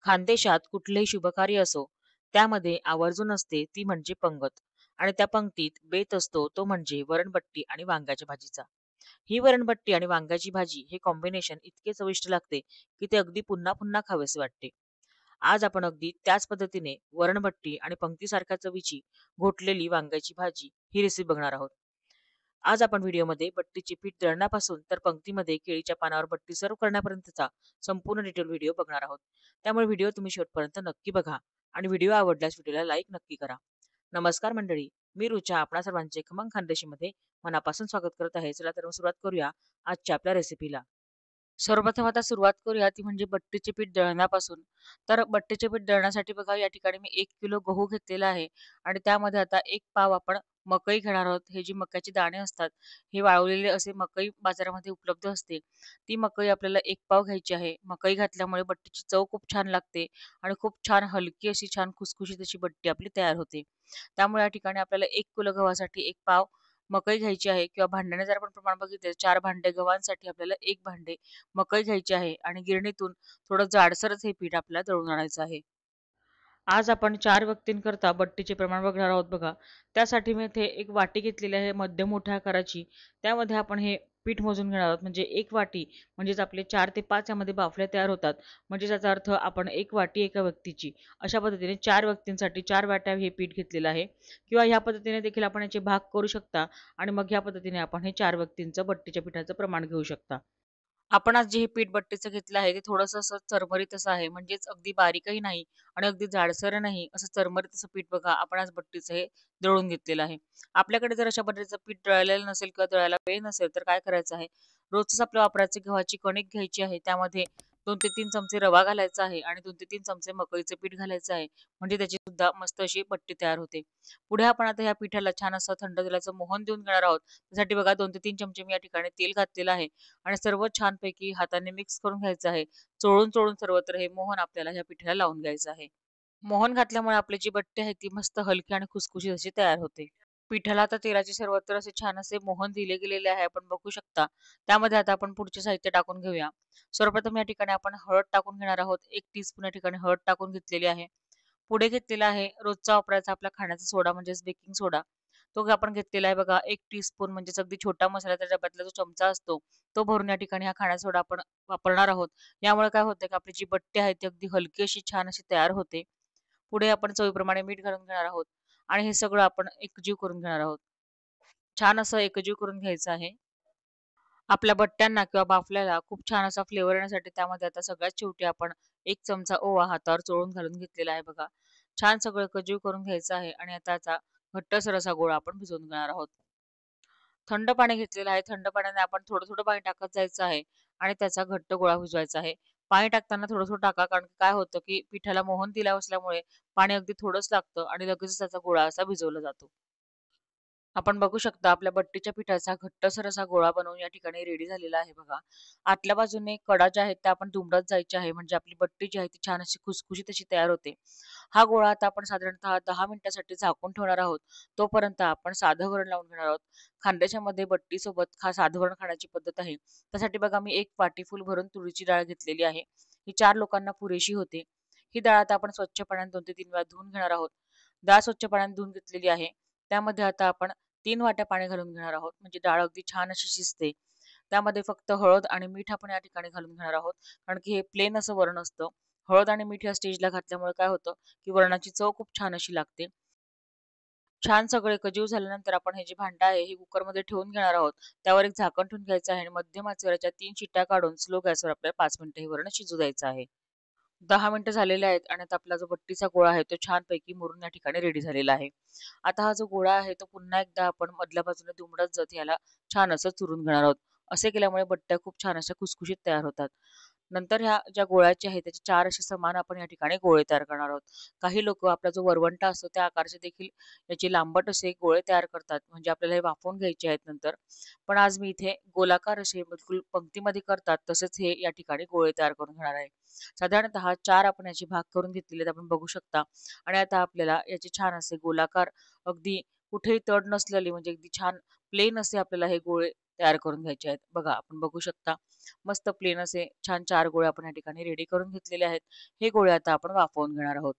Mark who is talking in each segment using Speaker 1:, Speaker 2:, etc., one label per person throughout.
Speaker 1: खानदेशात कुठलेही शुभकार्य असो, त्यामध्ये आवर्जून असते ती म्हणजे पंगत आणि त्या पंक्तीत बेत असतो तो म्हणजे वरणबट्टी आणि वांग्याच्या भाजीचा. ही वरणबट्टी आणि वांग्याची भाजी हे कॉम्बिनेशन इतके चविष्ट लागते की ते अगदी पुन्हा पुन्हा खावेसे वाटते. आज आपण अगदी त्याच पद्धतीने वरणबट्टी आणि पंक्तीसारख्या चवीची घोटलेली वांग्याची भाजी ही रेसिपी बघणार आहोत. आज आपण व्हिडिओमध्ये बट्टीचे पीठ दळण्यापासून तर पंक्तीमध्ये केळीच्या पानावर बट्टी सर्व करण्यापर्यंतचा संपूर्ण डिटेल व्हिडिओ बघणार आहोत. त्यामुळे व्हिडिओ तुम्ही शेवटपर्यंत नक्की बघा आणि व्हिडिओ आवडल्यास व्हिडिओला लाईक नक्की करा. नमस्कार मंडळी, मी रुचा आपणा सर्वांचे खमंग खानदेशीमध्ये मनापासून स्वागत करत आहे. चला तर मग सुरुवात करूया आजच्या आपल्या रेसिपीला. सर्वप्रथम आता सुरुवात करूया ती म्हणजे बट्टीचे पीठ दळण्यापासून. तर बट्टीचे पीठ दळण्यासाठी बघा या ठिकाणी मी 1 किलो गहू घेतलेला आहे आणि त्यामध्ये आता 1 पाव आपण मकई घेणार आहोत. हे जी मक्याचे दाणे असतात, हे वाळवलेले असे मकई बाजारामध्ये उपलब्ध असते. ती मकई आपल्याला 1 पाव घ्यायची आहे. मकई घातल्यामुळे बट्टीची चव खूप छान लागते आणि खूप छान हलकी अशी छान खुसखुशीत अशी बट्टी आपली तयार होते. त्यामुळे या ठिकाणी आपल्याला 1 किलो गव्हासाठी 1 पाव मकई घ्यायची आहे किंवा भांड्याने जर आपण प्रमाण बघितले 4 भांडे गव्हांसाठी आपल्याला 1 भांडे मकई घ्यायची आहे आणि गिरणीतून थोडं जाडसरच हे पीठ आपल्याला दळून आणायचं आहे. आज आपण 4 व्यक्तींकरता बट्टीचे प्रमाण बघणार आहोत बघा. त्यासाठी मी इथे एक वाटी घेतलेली आहे मध्यम मोठ्या आकाराची. त्यामध्ये आपण हे पीठ मोजून घेणार आहोत. म्हणजे 1 वाटी म्हणजेच आपले 4 ते 5 यामध्ये बाफल्या तयार होतात. म्हणजे याचा अर्थ आपण 1 वाटी एका व्यक्तीची. अशा पद्धतीने 4 व्यक्तींसाठी 4 वाट्या हे पीठ घेतलेलं आहे. किंवा ह्या पद्धतीने देखील आपण याचे भाग करू शकता आणि मग ह्या पद्धतीने आपण हे 4 व्यक्तींचं बट्टीच्या पिठाचं प्रमाण घेऊ शकता. आपण आज जे हे पीठ बट्टीचं घेतलं आहे, ते थोडंसं असं चरमरीत असं आहे. म्हणजेच अगदी बारीकही नाही आणि अगदी जाडसर नाही. असं चरमरीत असं पीठ बघा, आपण आज बट्टीचं हे दळून घेतलेलं आहे. आपल्याकडे जर अशा पद्धतीचं पीठ दळलेलं नसेल किंवा दळायला वेळ नसेल, तर काय करायचं आहे, रोजचंच आपल्या वापरायची गव्हाची कणिक घ्यायची आहे. त्यामध्ये 2 ते 3 चमचे रवा घालायचा आहे आणि 2 ते 3 चमचे मकईचं पीठ घालायचं आहे. म्हणजे त्याची सुद्धा मस्त अशी बट्टी तयार होते. पुढे आपण आता ह्या पिठाला छान असं थंड तेलाचं मोहन देऊन घेणार आहोत. त्यासाठी बघा 2 ते 3 चमचे मी या ठिकाणी तेल घातलेलं आहे. आणि सर्व छानपैकी हाताने मिक्स करून घ्यायचं आहे. चोळून-चोळून सर्वत्र हे मोहन आपल्याला ह्या पिठाला लावून घ्यायचं आहे. मोहन घातल्यामुळे आपली जी बट्टी आहे ती मस्त हलकी आणि खुसखुशीत अशी तयार होते. पिठाला आता तेलाचे सर्वत्र असे छान असे मोहन दिले गेलेले आहे आपण बघू शकता. त्यामध्ये आता आपण पुढचे साहित्य टाकून घेऊया. सर्वप्रथम या ठिकाणी आपण हळद टाकून घेणार आहोत. 1 टीस्पून या ठिकाणी हळद टाकून घेतलेली आहे. पुढे घेतलेला आहे रोजचा वापरायचा आपला खाण्याचा सोडा म्हणजेच बेकिंग सोडा. तो आपण घेतलेला आहे बघा 1 टीस्पून म्हणजेच अगदी छोटा मसाल्याच्या डब्यातला जो चमचा असतो, तो भरून या ठिकाणी हा खाण्याचा सोडा आपण वापरणार आहोत. यामुळे काय होतं की आपली जी बट्टी आहे ती अगदी हलकी अशी छान अशी तयार होते. पुढे आपण चवीप्रमाणे मीठ घालून घेणार आहोत आणि हे सगळं आपण एकजीव करून घेणार आहोत. छान असं एकजीव करून घ्यायचं आहे. आपल्या बट्ट्यांना किंवा बाफल्याला खूप छान असा फ्लेवर येण्यासाठी त्यामध्ये आता सगळ्यात शेवटी आपण 1 चमचा ओवा हातावर चोळून घालून घेतलेला आहे बघा. छान सगळं एकजीव करून घ्यायचं आहे आणि आता याचा घट्टसर असा गोळा आपण भिजवून घेणार आहोत. थंड पाणी घेतलेलं आहे. थंड पाण्याने आपण थोडं-थोडं पाणी टाकत जायचं आहे आणि त्याचा घट्ट गोळा भिजवायचा आहे. पाणी टाकताना थोडं-थोडं टाका कारण की काय होतं की पिठाला मोहन दिल्या असल्यामुळे पाणी अगदी थोडंच लागतं आणि लगेचच त्याचा गोळा असा भिजवला जातो. आपण बघू शकता आपल्या बट्टीच्या पिठाचा घट्टसर असा गोळा बनवून या ठिकाणी रेडी झालेला आहे बघा. आतल्या बाजूने कडा ज्या आहेत त्या आपण दुमडत जायच्या आहे म्हणजे आपली बट्टी जी आहे ती छान अशी खुसखुशीत अशी तयार होते. हा गोळा आता आपण साधारणतः 10 मिनिटासाठी झाकून ठेवणार आहोत. तोपर्यंत आपण साधं वरण लावून घेणार आहोत. खानदेशामध्ये बट्टीसोबत साधं वरण खाण्याची पद्धत आहे. त्यासाठी बघा मी 1 वाटी फुल भरून तुरीची डाळ घेतलेली आहे. ही 4 लोकांना पुरेशी होते. ही डाळ आता आपण स्वच्छ पाण्याने 2 ते 3 वेळा धुवून घेणार आहोत. डाळ स्वच्छ पाण्याने धुवून घेतलेली आहे. त्यामध्ये आता आपण 3 वाट्या पाणी घालून घेणार आहोत. म्हणजे डाळ अगदी छान अशी शिजते. त्यामध्ये फक्त हळद आणि मीठ आपण या ठिकाणी घालून घेणार आहोत. कारण की हे प्लेन असं वरण असतं. हळद आणि मीठ या स्टेजला घातल्यामुळे काय होतं, की वरणाची चव खूप छान अशी लागते. छान सगळं एकजीव झाल्यानंतर आपण हे जे भांडं आहे हे कुकरमध्ये ठेवून घेणार आहोत. त्यावर एक झाकण ठेवून घ्यायचं आहे आणि मध्यम आचेवर 3 शिट्ट्या काढून स्लो गॅसवर आपल्याला 5 मिनिटं हे वरण शिजू द्यायचं आहे. 10 मिनिटं झालेले आहेत आणि आता आपला जो बट्टीचा गोळा आहे तो छानपैकी मुरून या ठिकाणी रेडी झालेला आहे. आता हा जो गोळा आहे तो पुन्हा एकदा आपण मधल्या बाजूने दुमडत जात याला छान असं चुरून घेणार आहोत. असे केल्यामुळे बट्ट्या खूप छान अशा खुसखुशीत तयार होतात. नंतर ह्या ज्या गोळ्याचे आहेत त्याचे 4 असे समान आपण या ठिकाणी गोळे तयार करणार आहोत. काही लोकं आपला जो वरवंटा असतो त्या आकारचे देखील याचे लांबट असे गोळे तयार करतात. म्हणजे आपल्याला हे वाफवून घ्यायचे आहेत नंतर. पण आज मी इथे गोलाकार असे बिलकुल पंक्तीमध्ये करतात तसेच हे या ठिकाणी गोळे तयार करून घेणार आहे. साधारणतः 4 आपण याचे भाग करून घेतलेले आहेत आपण बघू शकता आणि आता आपल्याला याचे छान असे गोलाकार अगदी कुठेही तड नसलेले म्हणजे अगदी छान प्लेन असे आपल्याला हे गोळे तयार करून घ्यायचे आहेत. बघा, आपण बघू शकता मस्त प्लेन असे छान 4 गोळे आपण या ठिकाणी रेडी करून घेतलेले आहेत. हे गोळे आता आपण वाफवून घेणार आहोत.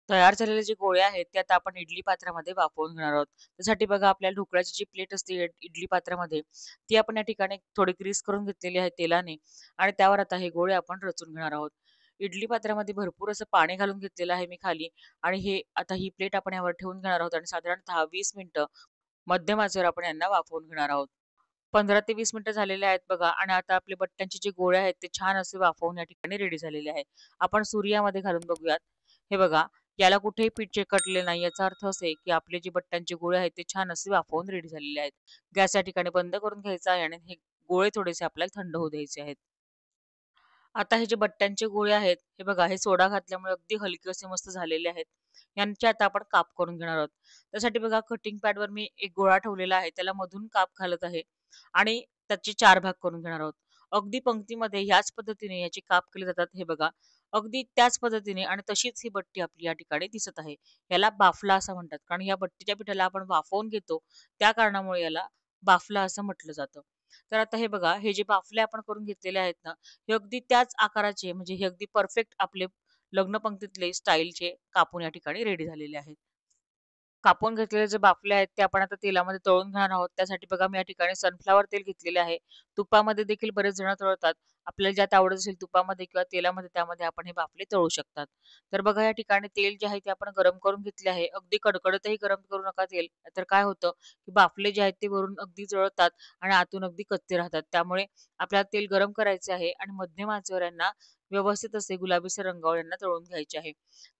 Speaker 1: तयार झालेले जे गोळे आहेत, ते आता आपण इडली पात्रामध्ये वाफवून घेणार आहोत. त्यासाठी बघा आपल्याला ढोकळ्याची जी प्लेट असते इडली पात्रामध्ये, ती आपण या ठिकाणी थोडी ग्रीस करून घेतलेली आहे तेलाने आणि त्यावर आता हे गोळे आपण रचून घेणार आहोत. इडली पात्रामध्ये भरपूर असं पाणी घालून घेतलेलं आहे मी खाली आणि हे आता ही प्लेट आपण यावर ठेवून घेणार आहोत आणि साधारणतः 20 मिनिटं मध्यम आचेवर आपण यांना वाफवून घेणार आहोत. 15 ते 20 मिनिटं झालेले आहेत बघा आणि आता आपले बट्ट्यांचे जे गोळे आहेत ते छान असे वाफवून या ठिकाणी रेडी झालेले आहे. आपण सूर्यामध्ये घालून बघूयात. हे बघा, याला कुठेही पीठ चिकटले नाही. याचा अर्थ असा आहे, की आपले जे बट्ट्यांचे गोळे आहेत ते छान असे वाफवून रेडी झालेले आहेत. गॅस या ठिकाणी बंद करून घ्यायचा आहे आणि हे गोळे थोडेसे आपल्याला थंड होऊ द्यायचे आहेत. आता हे जे बट्ट्यांचे गोळे आहेत, हे बघा हे सोडा घातल्यामुळे अगदी हलके असे मस्त झालेले आहेत. यांचे आता आपण काप करून घेणार आहोत. त्यासाठी बघा कटिंग पॅडवर मी एक गोळा ठेवलेला आहे. त्याला मधून काप घालत आहे आणि त्याचे 4 भाग करून घेणार आहोत. अगदी पंक्तीमध्ये ह्याच पद्धतीने याचे काप केले जातात. हे बघा, अगदी त्याच पद्धतीने आणि तशीच ही बट्टी आपली या ठिकाणी दिसत आहे. याला बाफला असं म्हणतात. कारण या बट्टीच्या पिठाला आपण वाफवून घेतो, त्या कारणामुळे याला बाफला असं म्हटलं जातं. तर आता हे बघा, हे जे बाफले आपण करून घेतलेले आहेत ना, हे अगदी त्याच आकाराचे म्हणजे हे अगदी परफेक्ट आपले लग्न पंक्तीतले स्टाईलचे कापून या ठिकाणी रेडी झालेले आहेत. कापून घेतलेले जे बाफले आहेत ते आपण आता तेलामध्ये तळून घेणार आहोत. त्यासाठी बघा मी या ठिकाणी सनफ्लॉवर तेल घेतलेले आहे. तुपामध्ये देखील बरेच जण तळतात. आपल्याला ज्यात आवडत असेल तुपामध्ये किंवा तेलामध्ये त्यामध्ये आपण हे बाफले तळू शकतात. तर बघा या ठिकाणी तेल जे आहे ते आपण गरम करून घेतले आहे. अगदी कडकडतही गरम करू नका तेल. तर काय होतं, की बाफले जे आहेत ते वरून अगदी जळतात आणि आतून अगदी कच्चे राहतात. त्यामुळे आपल्याला तेल गरम करायचे आहे आणि मध्यम आचेवर यांना व्यवस्थित असे गुलाबीसर रंगावर यांना तळून घ्यायचे आहे.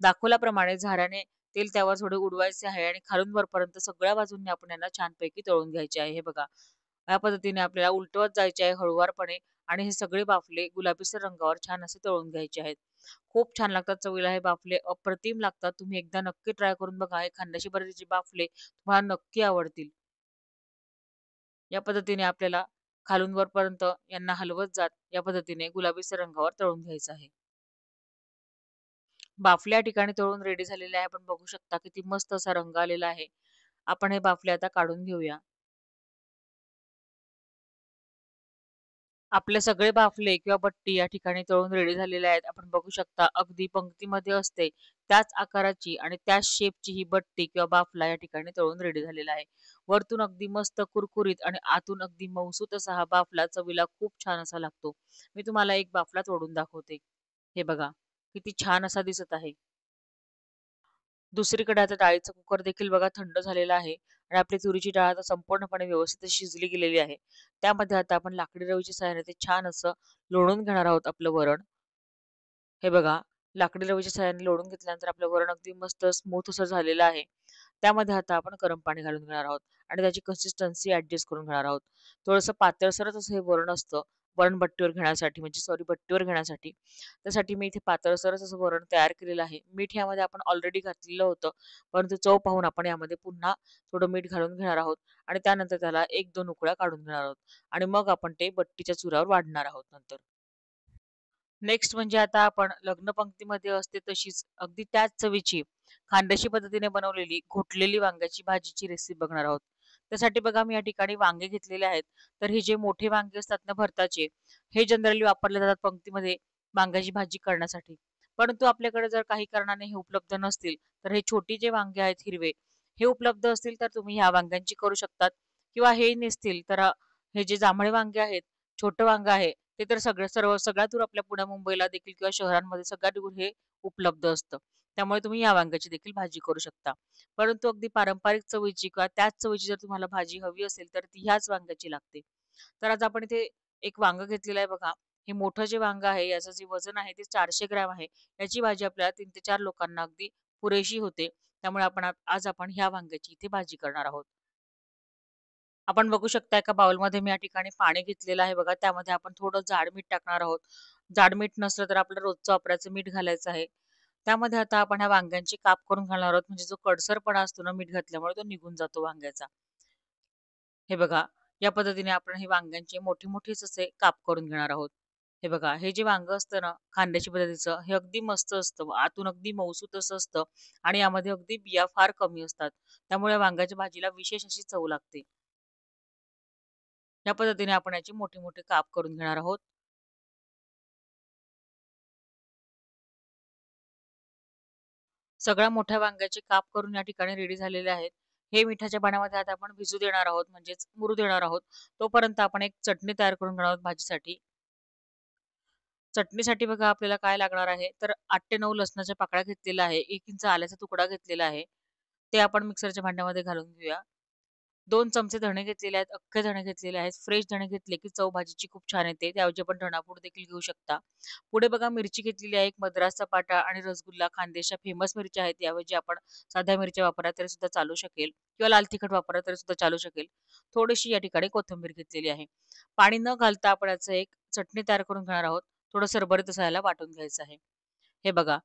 Speaker 1: दाखवल्याप्रमाणे झाऱ्याने तेल त्यावर थोडे उडवायचे आहे आणि खालून वरपर्यंत सगळ्या बाजूंनी आपण यांना छानपैकी तळून घ्यायचे आहे. हे बघा, या पद्धतीने आपल्याला उलटवत जायचे आहे हळूवारपणे आणि हे सगळे बाफले गुलाबीसर रंगावर छान असे तळून घ्यायचे आहेत. खूप छान लागतात चवीला हे बाफले, अप्रतिम लागतात. तुम्ही एकदा नक्की ट्राय करून बघा. हे खानदेशी पद्धतीचे बाफले तुम्हाला नक्की आवडतील. या पद्धतीने आपल्याला खालून वरपर्यंत यांना हलवत जात या पद्धतीने गुलाबीसर रंगावर तळून घ्यायचं आहे. बाफले या ठिकाणी तळून रेडी झालेले आहे. आपण बघू शकता किती मस्त असा रंग आलेला आहे. आपण हे बाफले आता काढून घेऊया. आपले सगळे बाफले किंवा बट्टी या ठिकाणी तळून रेडी झालेले आहेत. आपण बघू शकता अगदी पंक्तीमध्ये असते त्याच आकाराची आणि त्याच शेपची ही बट्टी किंवा बाफला या ठिकाणी तळून रेडी झालेला आहे. वरतून अगदी मस्त कुरकुरीत आणि आतून अगदी मऊसूत असा हा बाफला चवीला खूप छान असा लागतो. मी तुम्हाला एक बाफला तोडून दाखवते. हे बघा, किती छान असा दिसत आहे. दुसरीकडे आता डाळीचा कुकर देखील बघा थंड झालेला आहे आणि आपली तुरीची डाळ आता संपूर्णपणे व्यवस्थित शिजली गेलेली आहे. त्यामध्ये आता आपण लाकडी रवीच्या सहाय्याने ते छान असं लोणून घेणार आहोत आपलं वरण. हे बघा, लाकडी रवीच्या सहाय्याने लोणून घेतल्यानंतर आपलं वरण अगदी मस्त स्मूथ असं झालेलं आहे. त्यामध्ये आता आपण गरम पाणी घालून घेणार आहोत आणि त्याची कन्सिस्टन्सी ऍडजस्ट करून घेणार आहोत. थोडंसं पातळसरच असं हे वरण असतं. वरण भट्टीवर घेण्यासाठी म्हणजे सॉरी भट्टीवर घेण्यासाठी. त्यासाठी मी इथे पातळसरच असं वरण तयार केलेलं आहे. मीठ यामध्ये आपण ऑलरेडी घातलेलं होतं. परंतु चव पाहून आपण यामध्ये पुन्हा थोडं मीठ घालून घेणार आहोत आणि त्यानंतर त्याला 1-2 उकळ्या काढून घेणार आहोत आणि मग आपण ते भट्टीच्या चुरावर वाढणार आहोत नंतर. नेक्स्ट म्हणजे आता आपण लग्न पंक्तीमध्ये असते तशीच अगदी त्याच चवीची खानदेशी पद्धतीने बनवलेली घोटलेली वांग्याची भाजीची रेसिपी बघणार आहोत. त्यासाठी बघा मी या ठिकाणी वांगे घेतलेले आहेत. तर हे जे मोठे वांगे असतात ना भरताचे, हे जनरली वापरले जातात पंक्तीमध्ये वांग्याची भाजी करण्यासाठी. परंतु आपल्याकडे जर काही कारणाने हे उपलब्ध नसतील, तर हे छोटी जे वांगे आहेत हिरवे, हे उपलब्ध असतील तर तुम्ही ह्या वांग्यांची करू शकतात किंवा हे नसतील तर हे जे जांभळे वांगे आहेत, छोटं वांग आहे ते तर सगळ्या दूर आपल्या पुण्या मुंबईला देखील किंवा शहरांमध्ये सगळ्या दूर हे उपलब्ध असतं. त्यामुळे तुम्ही या वांग्याची देखील भाजी करू शकता. परंतु अगदी पारंपरिक चवीची किंवा त्याच चवीची जर तुम्हाला भाजी हवी असेल तर ती ह्याच वांग्याची लागते. तर आज आपण इथे एक वांग घेतलेलं आहे बघा. हे मोठं जे वांग आहे याचं जे वजन आहे ते 400 ग्रॅम आहे. याची भाजी आपल्याला 3 ते 4 लोकांना अगदी पुरेशी होते. त्यामुळे आज आपण ह्या वांग्याची इथे भाजी करणार आहोत. आपण बघू शकता एका बाउलमध्ये मी या ठिकाणी पाणी घेतलेलं आहे बघा. त्यामध्ये आपण थोडं जाड मीठ टाकणार आहोत. जाड मीठ नसलं तर आपलं रोजचं वापरायचं मीठ घालायचं आहे. त्यामध्ये आता आपण ह्या वांग्यांचे काप करून घालणार आहोत. म्हणजे जो कडसरपणा असतो ना मीठ घातल्यामुळे तो निघून जातो वांग्याचा. हे बघा, या पद्धतीने आपण हे वांग्यांचे मोठे-मोठेच असे काप करून घेणार आहोत. हे बघा, हे जे वांगं असतं ना खानदेशी पद्धतीचं, हे अगदी मस्त असतं. आतून अगदी मऊसूत असं असतं आणि यामध्ये अगदी बिया फार कमी असतात. त्यामुळे वांग्याच्या भाजीला विशेष अशी चव लागते. या पद्धतीने आपण याचे मोठे-मोठे काप करून घेणार आहोत. सगळ्या मोठ्या वांग्याचे काप करून या ठिकाणी रेडी झालेले आहेत. हे मिठाच्या पाण्यामध्ये आता आपण भिजू देणार आहोत, म्हणजेच मुरू देणार आहोत. तोपर्यंत आपण एक चटणी तयार करून घेणार आहोत भाजीसाठी. चटणीसाठी बघा आपल्याला काय लागणार आहे, तर 8 ते 9 लसणाच्या पाकळ्या घेतलेल्या आहे. 1 इंच आल्याचा तुकडा घेतलेला आहे. ते आपण मिक्सरच्या भांड्यामध्ये घालून घेऊया. 2 चमचे धणे घेतलेले आहेत, अख्खे धणे घेतलेले आहेत. फ्रेश धणे घेतले की चव भाजीची खूप छान येते. त्याऐवजी आपण धणापूड देखील घेऊ शकता. पुढे बघा मिरची घेतलेली आहे, एक मद्रासचा पाटा आणि रसगुल्ला. खानदेशच्या फेमस मिरच्या आहेत. याऐवजी आपण साध्या मिरच्या वापरल्या तरी सुद्धा चालू शकेल किंवा लाल तिखट वापरला तरी सुद्धा चालू शकेल. थोडीशी या ठिकाणी कोथिंबीर घेतलेली आहे. पाणी न घालता आपण याचं एक चटणी तयार करून घेणार आहोत. थोडं सरबरीत असं याला वाटून घ्यायचं आहे. हे बघा,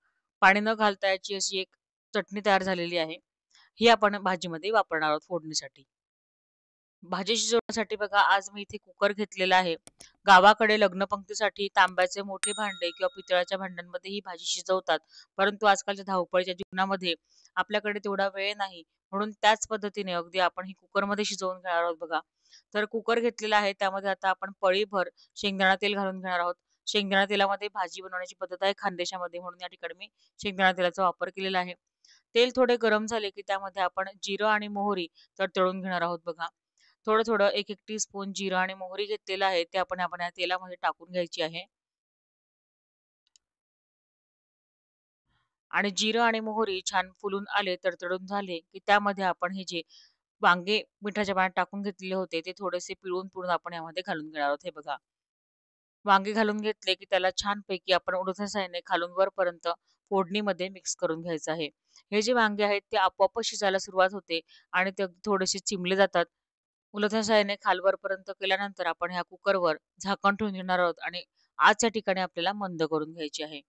Speaker 1: पाणी न घालता याची अशी एक चटणी तयार झालेली आहे. ही आपण भाजीमध्ये वापरणार आहोत फोडणीसाठी. भाजी शिजवण्यासाठी बघा आज मी इथे कुकर घेतलेला आहे. गावाकडे लग्न पंक्तीसाठी तांब्याचे मोठे भांडे किंवा पितळाच्या भांड्यांमध्ये ही भाजी शिजवतात. परंतु आजकालच्या धावपळीच्या जीवनामध्ये आपल्याकडे तेवढा वेळ नाही. म्हणून त्याच पद्धतीने अगदी आपण ही कुकरमध्ये शिजवून घेणार आहोत बघा. तर कुकर घेतलेला आहे. त्यामध्ये आता आपण पळीभर शेंगदाणा तेल घालून घेणार आहोत. शेंगदाणा तेलामध्ये भाजी बनवण्याची पद्धत आहे खानदेशामध्ये, म्हणून या ठिकाणी मी शेंगदाणा तेलाचा वापर केलेला आहे. तेल थोडे गरम झाले की त्यामध्ये आपण जिरं आणि मोहरी तडतडून घेणार आहोत बघा. थोडं-थोडं 1-1 टीस्पून जिरं आणि मोहरी घेतलेलं आहे, ते आपण या तेलामध्ये टाकून घ्यायची आहे. आणि जिरं आणि मोहरी छान फुलून आले, तडतडून झाले, की त्यामध्ये आपण हे जे वांगे मिठाच्या पाण्यात टाकून घेतलेले होते, ते थोडेसे पिळून आपण यामध्ये घालून घेणार आहोत. हे बघा. वांगे घालून घेतले, की त्याला छानपैकी आपण उडदाच्या साहाय्याने खालून वरपर्यंत फोडणीमध्ये मिक्स करून घ्यायचं आहे. हे जे वांगे आहेत, ते आपोआपच शिजायला सुरुवात होते आणि ते थोडेसे चिमले जातात. उलथच्या साहाय्याने खालवरपर्यंत केल्यानंतर आपण ह्या कुकरवर झाकण ठेवून घेणार आहोत आणि आजच्या ठिकाणी आपल्याला मंद करून घ्यायची आहे.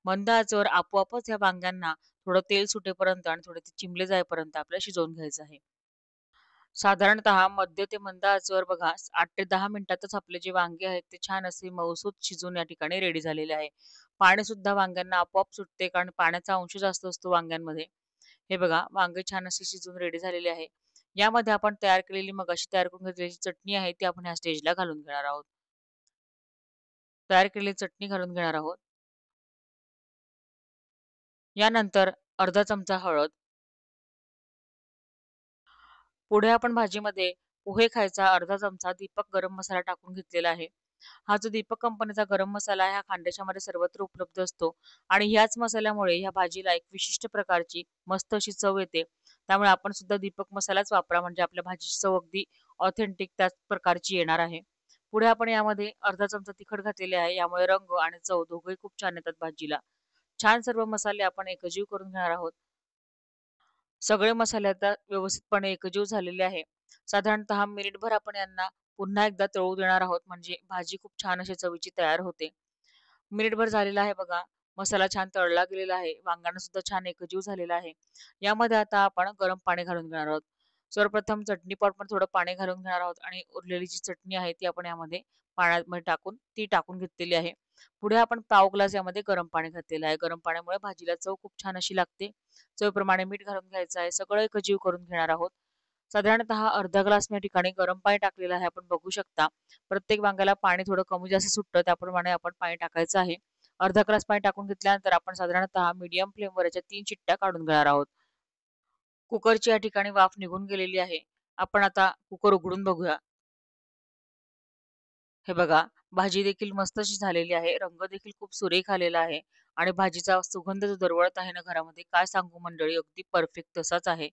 Speaker 1: मंद आचेवर आपोआपच या वांग्यांना थोडं तेल सुटेपर्यंत आणि थोडे ते चिमले जाईपर्यंत आपल्याला शिजवून घ्यायचं आहे. साधारणतः मध्य ते मंद आचेवर बघा 8 ते 10 मिनिटातच आपले जे वांगे आहेत ते छान असे मऊसूत शिजून या ठिकाणी रेडी झालेले आहे. पाणी सुद्धा वांग्यांना आपोआप सुटते कारण पाण्याचा अंश जास्त असतो वांग्यांमध्ये. हे बघा वांगे छान असे शिजून रेडी झालेले आहे. यामध्ये आपण तयार केलेली मगाशी तयार करून घेतलेली चटणी आहे ती आपण ह्या स्टेजला घालून घेणार आहोत. तयार केलेली चटणी घालून घेणार आहोत. यानंतर अर्धा चमचा हळद. पुढे आपण भाजीमध्ये पोहे खायचा अर्धा चमचा दीपक गरम मसाला टाकून घेतलेला आहे. हा जो दीपक कंपनीचा गरम मसाला आहे हा खानदेशामध्ये सर्वत्र उपलब्ध असतो आणि ह्याच मसाल्यामुळे ह्या भाजीला एक विशिष्ट प्रकारची मस्त अशी चव येते. त्यामुळे आपण सुद्धा दीपक मसालाच वापरा म्हणजे आपल्या भाजीची चव अगदी ऑथेंटिक त्याच प्रकारची येणार आहे. पुढे आपण यामध्ये अर्धा चमचा तिखट घातलेले आहे. यामुळे रंग आणि चव दोघंही खूप छान येतात भाजीला. छान सर्व मसाले आपण एकजीव करून घेणार आहोत. सगळे मसाले आता व्यवस्थितपणे एकजीव झालेले आहे. साधारणतः मिनिटभर आपण यांना पुन्हा एकदा तळू देणार आहोत म्हणजे भाजी खूप छान अशी चवीची तयार होते. मिनिटभर झालेला आहे बघा. मसाला छान तळला गेलेला आहे. वांगाणं सुद्धा छान एकजीव झालेला आहे. यामध्ये आता आपण गरम पाणी घालून घेणार आहोत. सर्वप्रथम चटणी पॉटमध्ये थोडं पाणी घालून घेणार आहोत आणि उरलेली जी चटणी आहे ती आपण यामध्ये पाण्यामध्ये टाकून ती टाकून घेतलेली आहे. पुढे आपण पाव ग्लास यामध्ये गरम पाणी घातलेलं आहे. गरम पाण्यामुळे भाजीला चव खूप छान अशी लागते. चवीप्रमाणे मीठ घालून घ्यायचं आहे. सगळं एकजीव करून घेणार आहोत. साधारणतः अर्धा ग्लास मी या ठिकाणी गरम पाणी टाकलेलं आहे. आपण बघू शकता. प्रत्येक वांग्याला पाणी थोडं कमी जास्त सुटतं त्याप्रमाणे आपण पाणी टाकायचं आहे. अर्धा ग्लास पाणी टाकून घेतल्यानंतर आपण साधारणतः मीडियम फ्लेमवर याच्या 3 शिट्ट्या काढून घेणार आहोत. कुकरची या ठिकाणी वाफ निघून गेलेली आहे. आपण आता कुकर उघडून बघूया. हे बघा, भाजी देखील मस्त अशी झालेली आहे. रंग देखील खूप सुरेख आलेला आहे आणि भाजीचा सुगंध जो दरवळत आहे ना घरामध्ये, काय सांगू मंडळी, अगदी परफेक्ट तसाच आहे.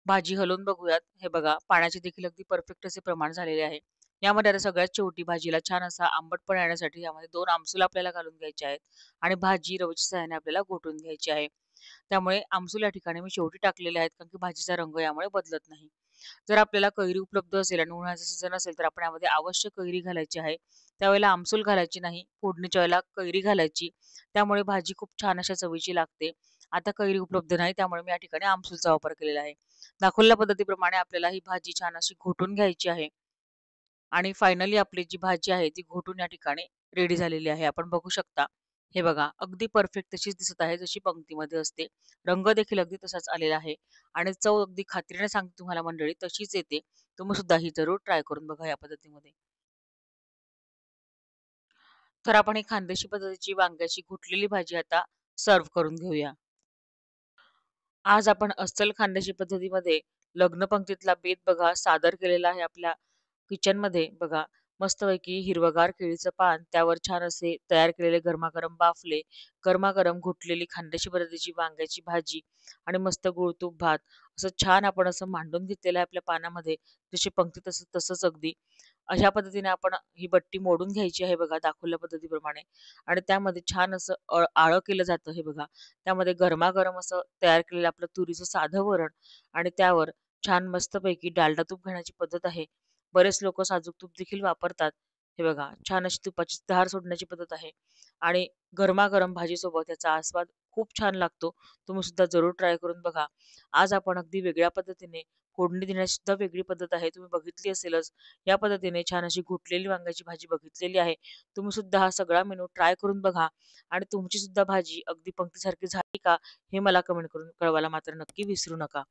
Speaker 1: भाजी हलवून बघूयात. हे बघा, पाण्याचे देखील अगदी परफेक्ट असे प्रमाण झालेले आहे. यामध्ये आता सगळ्यात शेवटी भाजीला छान असा आंबटपणा येण्यासाठी यामध्ये 2 आमसूल आपल्याला घालून घ्यायचे आहेत आणि भाजी रवेच्या सहाय्याने आपल्याला घोटून घ्यायची आहे. त्यामुळे आमसूल या ठिकाणी मी शेवटी टाकलेले आहेत कारण की भाजीचा रंग यामुळे बदलत नाही. जर आपल्याला कैरी उपलब्ध असेल आणि उन्हाळ्याचा सीझन असेल तर आपण यामध्ये अवश्य कैरी घालायची आहे. त्यावेळेला आमसूल घालायची नाही. फोडणीच्या वेळेला कैरी घालायची. त्यामुळे भाजी खूप छान अशा चवीची लागते. आता कैरी उपलब्ध नाही त्यामुळे मी या ठिकाणी आमसूलचा वापर केलेला आहे. दाखवलेल्या पद्धतीप्रमाणे आपल्याला ही भाजी छान अशी घोटून घ्यायची आहे आणि फायनली आपली जी भाजी आहे ती घोटून या ठिकाणी रेडी झालेली आहे. आपण बघू शकता. हे बघा, अगदी परफेक्ट तशीच दिसत आहे, जशी पंक्तीमध्ये असते. रंग देखील अगदी तसाच आलेला आहे आणि चव अगदी खात्रीने सांगते तुम्हाला मंडळी तशीच येते. तुम्ही सुद्धा ही जरूर ट्राय करून बघा या पद्धतीमध्ये. तर आपण ही खानदेशी पद्धतीची वांग्याची घुटलेली भाजी आता सर्व्ह करून घेऊया. आज आपण अस्सल खानदेशी पद्धतीमध्ये लग्न पंक्तीतला बेत बघा सादर केलेला आहे आपल्या किचनमध्ये बघा. मस्तपैकी हिरवंगार केळीचं पान, त्यावर छान असे तयार केलेले गरमागरम बाफले, गरमागरम घुटलेली खानदेशी पद्धतीची वांग्याची भाजी आणि मस्त गुळतूप भात. असं छान आपण असं मांडून घेतलेलं आहे आपल्या पानामध्ये. जशी पंक्ती तसंच अगदी. अशा पद्धतीने आपण ही बट्टी मोडून घ्यायची आहे बघा दाखवल्या पद्धतीप्रमाणे आणि त्यामध्ये छान असं आळं केलं जातं हे बघा. त्यामध्ये गरमागरम असं तयार केलेलं आपलं तुरीचं साधं वरण आणि त्यावर छान मस्तपैकी डालडा तूप घालण्याची पद्धत आहे. बरेच लोकं साजूक तूप देखील वापरतात. हे बघा, छान अशी तुपाची धार सोडण्याची पद्धत आहे आणि गरमागरम भाजीसोबत याचा आस्वाद खूप छान लागतो. तुम्ही सुद्धा जरूर ट्राय करून बघा. आज आपण अगदी वेगळ्या पद्धतीने फोडणी देण्याची सुद्धा वेगळी पद्धत आहे. तुम्ही बघितली असेलच. या पद्धतीने छान अशी घुटलेली वांग्याची भाजी बघितलेली आहे. तुम्ही सुद्धा हा सगळा मेनू ट्राय करून बघा आणि तुमची सुद्धा भाजी अगदी पंक्तीसारखी झाली का, हे मला कमेंट करून कळवायला मात्र नक्की विसरू नका.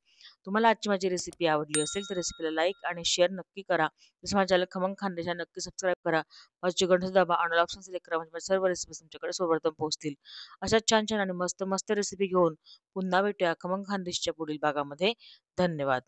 Speaker 1: तुम्हाला आजची माझी रेसिपी आवडली असेल तर रेसिपीला लाईक आणि शेअर नक्की करा. तसं माझ्या चॅनल खमंग खानदेशा नक्की सबस्क्राईब करा. बाजूचे घंटा दाबा आणि ऑप्शन सिलेक्ट करा म्हणजे माझ्या सर्व रेसिपीज तुमच्याकडे सर्वप्रथम पोहोचतील. अशाच छान छान आणि मस्त मस्त रेसिपी घेऊन पुन्हा भेटूया खमंग खानदेशच्या पुढील भागामध्ये. धन्यवाद.